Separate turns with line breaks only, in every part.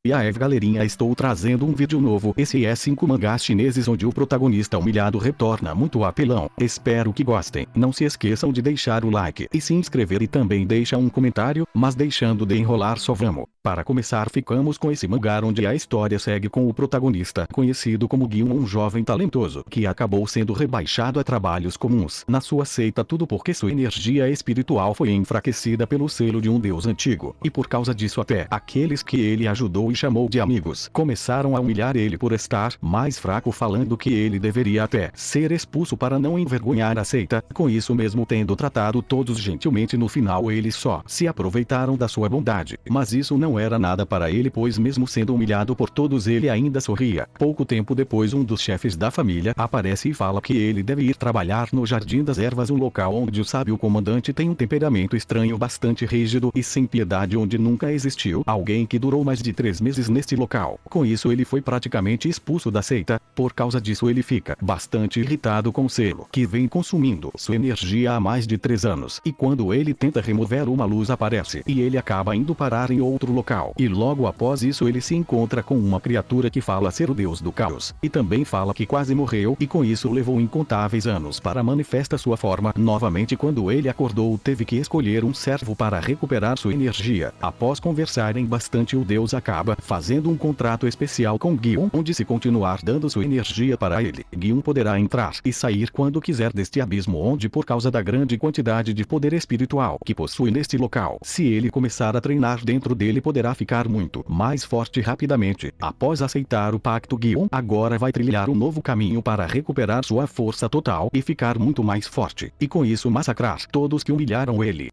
E aí galerinha, estou trazendo um vídeo novo. Esse é 5 mangás chineses onde o protagonista humilhado retorna muito apelão. Espero que gostem. Não se esqueçam de deixar o like e se inscrever e também deixa um comentário, mas deixando de enrolar só vamos. Para começar ficamos com esse mangá onde a história segue com o protagonista conhecido como Gyun, um jovem talentoso que acabou sendo rebaixado a trabalhos comuns na sua seita, tudo porque sua energia espiritual foi enfraquecida pelo selo de um deus antigo, e por causa disso até aqueles que ele ajudou e chamou de amigos começaram a humilhar ele por estar mais fraco, falando que ele deveria até ser expulso para não envergonhar a seita. Com isso, mesmo tendo tratado todos gentilmente, no final eles só se aproveitaram da sua bondade, mas isso não era nada para ele, pois mesmo sendo humilhado por todos ele ainda sorria. Pouco tempo depois, um dos chefes da família aparece e fala que ele deve ir trabalhar no Jardim das Ervas, um local onde o sábio comandante tem um temperamento estranho, bastante rígido e sem piedade, onde nunca existiu alguém que durou mais de 3 meses neste local. Com isso ele foi praticamente expulso da seita. Por causa disso ele fica bastante irritado com o selo que vem consumindo sua energia há mais de 3 anos, e quando ele tenta remover, uma luz aparece e ele acaba indo parar em outro local. E logo após isso ele se encontra com uma criatura que fala ser o deus do caos, e também fala que quase morreu, e com isso levou incontáveis anos para manifestar sua forma novamente. Quando ele acordou, teve que escolher um servo para recuperar sua energia. Após conversarem bastante, o deus acaba fazendo um contrato especial com Gyun, onde se continuar dando sua energia para ele, Gyun poderá entrar e sair quando quiser deste abismo, onde por causa da grande quantidade de poder espiritual que possui neste local, se ele começar a treinar dentro dele, poderá ficar muito mais forte rapidamente. Após aceitar o pacto, Gyun agora vai trilhar um novo caminho para recuperar sua força total e ficar muito mais forte, e com isso massacrar todos que humilharam ele.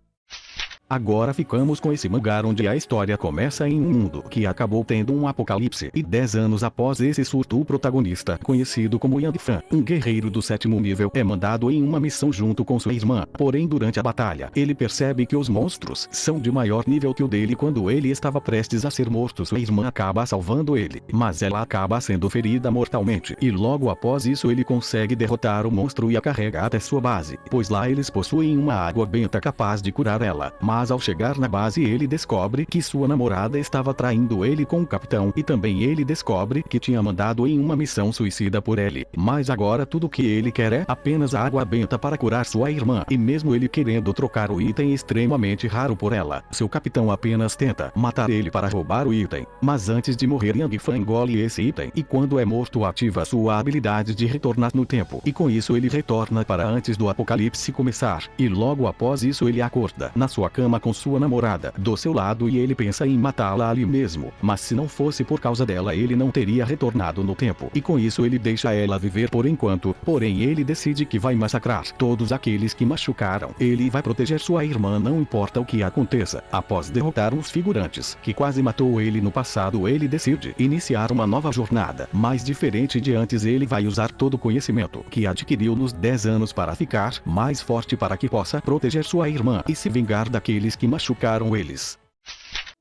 Agora ficamos com esse mangá onde a história começa em um mundo que acabou tendo um apocalipse, e 10 anos após esse surto, o protagonista, conhecido como Yang Fan, um guerreiro do 7º nível, é mandado em uma missão junto com sua irmã. Porém, durante a batalha, ele percebe que os monstros são de maior nível que o dele. Quando ele estava prestes a ser morto, sua irmã acaba salvando ele, mas ela acaba sendo ferida mortalmente, e logo após isso ele consegue derrotar o monstro e a carrega até sua base, pois lá eles possuem uma água benta capaz de curar ela. Mas ao chegar na base ele descobre que sua namorada estava traindo ele com o capitão, e também ele descobre que tinha mandado em uma missão suicida por ele. Mas agora tudo que ele quer é apenas a água benta para curar sua irmã, e mesmo ele querendo trocar o item extremamente raro por ela, seu capitão apenas tenta matar ele para roubar o item. Mas antes de morrer, Yang Fan engole esse item, e quando é morto ativa sua habilidade de retornar no tempo, e com isso ele retorna para antes do apocalipse começar, e logo após isso ele acorda na sua cama com sua namorada do seu lado, e ele pensa em matá-la ali mesmo, mas se não fosse por causa dela ele não teria retornado no tempo, e com isso ele deixa ela viver por enquanto. Porém ele decide que vai massacrar todos aqueles que machucaram ele e vai proteger sua irmã, não importa o que aconteça. Após derrotar uns figurantes que quase matou ele no passado, ele decide iniciar uma nova jornada, mais diferente de antes. Ele vai usar todo o conhecimento que adquiriu nos 10 anos para ficar mais forte, para que possa proteger sua irmã e se vingar daqueles que machucaram eles.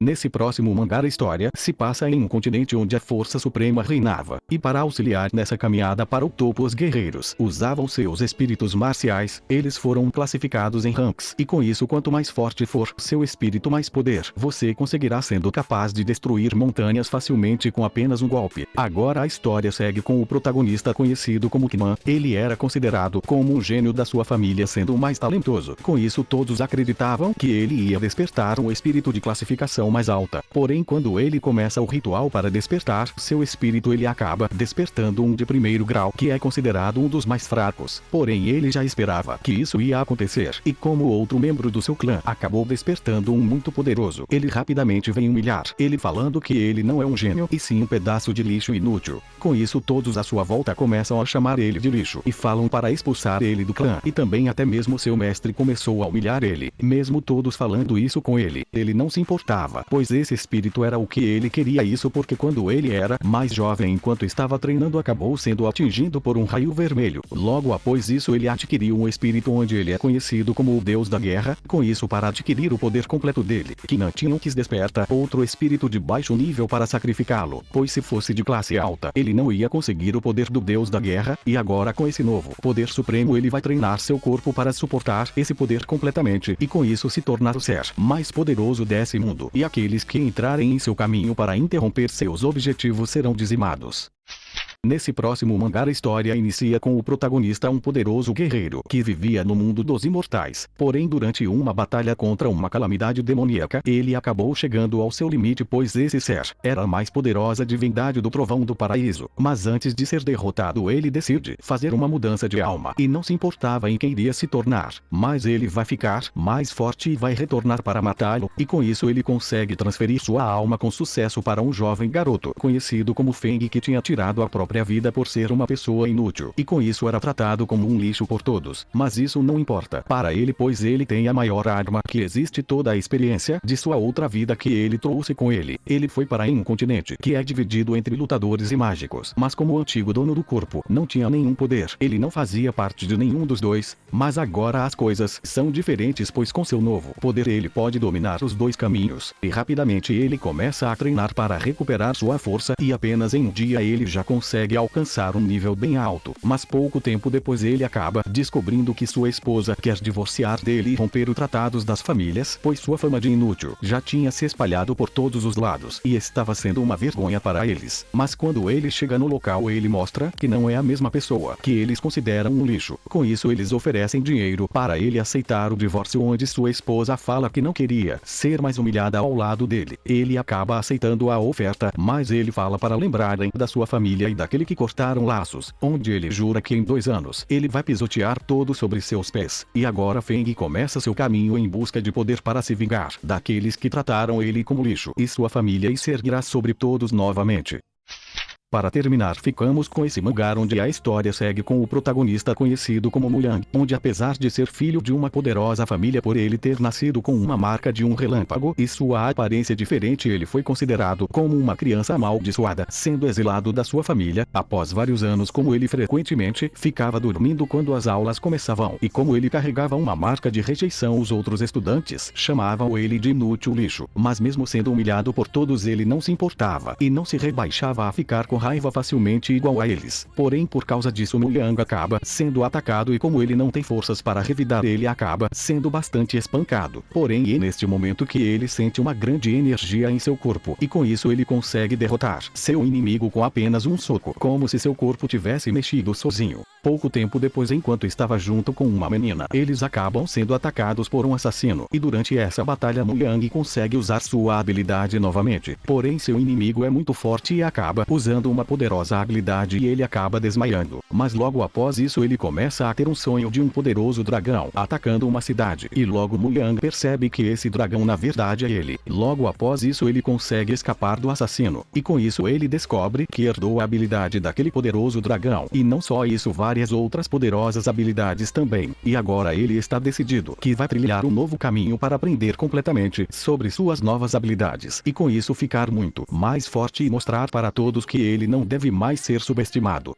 Nesse próximo mangá, a história se passa em um continente onde a força suprema reinava, e para auxiliar nessa caminhada para o topo, os guerreiros usavam seus espíritos marciais. Eles foram classificados em ranks, e com isso quanto mais forte for seu espírito, mais poder você conseguirá, sendo capaz de destruir montanhas facilmente com apenas um golpe. Agora a história segue com o protagonista conhecido como Kingman. Ele era considerado como um gênio da sua família, sendo o mais talentoso. Com isso todos acreditavam que ele ia despertar um espírito de classificação mais alta. Porém, quando ele começa o ritual para despertar seu espírito, ele acaba despertando um de 1º grau, que é considerado um dos mais fracos. Porém, ele já esperava que isso ia acontecer, e como outro membro do seu clã acabou despertando um muito poderoso, ele rapidamente vem humilhar ele, falando que ele não é um gênio e sim um pedaço de lixo inútil. Com isso todos à sua volta começam a chamar ele de lixo e falam para expulsar ele do clã, e também até mesmo seu mestre começou a humilhar ele. Mesmo todos falando isso com ele, ele não se importava, pois esse espírito era o que ele queria. Isso porque quando ele era mais jovem, enquanto estava treinando, acabou sendo atingido por um raio vermelho. Logo após isso ele adquiriu um espírito onde ele é conhecido como o deus da guerra. Com isso, para adquirir o poder completo dele, Kingman tinha que desperta outro espírito de baixo nível para sacrificá-lo, pois se fosse de classe alta ele não ia conseguir o poder do deus da guerra. E agora com esse novo poder supremo ele vai treinar seu corpo para suportar esse poder completamente, e com isso se tornar o ser mais poderoso desse mundo. E e aqueles que entrarem em seu caminho para interromper seus objetivos serão dizimados. Nesse próximo mangá a história inicia com o protagonista, um poderoso guerreiro que vivia no mundo dos imortais. Porém, durante uma batalha contra uma calamidade demoníaca, ele acabou chegando ao seu limite, pois esse ser era a mais poderosa divindade do trovão do paraíso. Mas antes de ser derrotado, ele decide fazer uma mudança de alma e não se importava em quem iria se tornar. Mas ele vai ficar mais forte e vai retornar para matá-lo, e com isso ele consegue transferir sua alma com sucesso para um jovem garoto conhecido como Feng, que tinha tirado a própria vida por ser uma pessoa inútil, e com isso era tratado como um lixo por todos. Mas isso não importa para ele, pois ele tem a maior arma que existe, toda a experiência de sua outra vida que ele trouxe com ele. Ele foi para um continente que é dividido entre lutadores e mágicos, mas como o antigo dono do corpo não tinha nenhum poder, ele não fazia parte de nenhum dos dois. Mas agora as coisas são diferentes, pois com seu novo poder ele pode dominar os dois caminhos, e rapidamente ele começa a treinar para recuperar sua força, e apenas em um dia ele já consegue alcançar um nível bem alto. Mas pouco tempo depois ele acaba descobrindo que sua esposa quer divorciar dele e romper os tratados das famílias, pois sua fama de inútil já tinha se espalhado por todos os lados e estava sendo uma vergonha para eles. Mas quando ele chega no local, ele mostra que não é a mesma pessoa, que eles consideram um lixo. Com isso eles oferecem dinheiro para ele aceitar o divórcio, onde sua esposa fala que não queria ser mais humilhada ao lado dele. Ele acaba aceitando a oferta, mas ele fala para lembrarem da sua família e daquele que cortaram laços, onde ele jura que em 2 anos ele vai pisotear todo sobre seus pés. E agora Feng começa seu caminho em busca de poder para se vingar daqueles que trataram ele como lixo, e sua família e se erguerá sobre todos novamente. Para terminar, ficamos com esse mangá onde a história segue com o protagonista conhecido como Muyang, onde apesar de ser filho de uma poderosa família, por ele ter nascido com uma marca de um relâmpago e sua aparência diferente, ele foi considerado como uma criança amaldiçoada, sendo exilado da sua família. Após vários anos, como ele frequentemente ficava dormindo quando as aulas começavam, e como ele carregava uma marca de rejeição, os outros estudantes chamavam ele de inútil lixo. Mas mesmo sendo humilhado por todos, ele não se importava e não se rebaixava a ficar com raiva facilmente igual a eles. Porém, por causa disso, Muyang acaba sendo atacado, e como ele não tem forças para revidar, ele acaba sendo bastante espancado. Porém, é neste momento que ele sente uma grande energia em seu corpo, e com isso ele consegue derrotar seu inimigo com apenas um soco, como se seu corpo tivesse mexido sozinho. Pouco tempo depois, enquanto estava junto com uma menina, eles acabam sendo atacados por um assassino, e durante essa batalha Muyang consegue usar sua habilidade novamente. Porém, seu inimigo é muito forte e acaba usando uma poderosa habilidade e ele acaba desmaiando. Mas logo após isso ele começa a ter um sonho de um poderoso dragão atacando uma cidade, e logo Muyang percebe que esse dragão na verdade é ele. Logo após isso ele consegue escapar do assassino, e com isso ele descobre que herdou a habilidade daquele poderoso dragão, e não só isso, várias outras poderosas habilidades também. E agora ele está decidido que vai trilhar um novo caminho para aprender completamente sobre suas novas habilidades, e com isso ficar muito mais forte e mostrar para todos que ele não deve mais ser subestimado.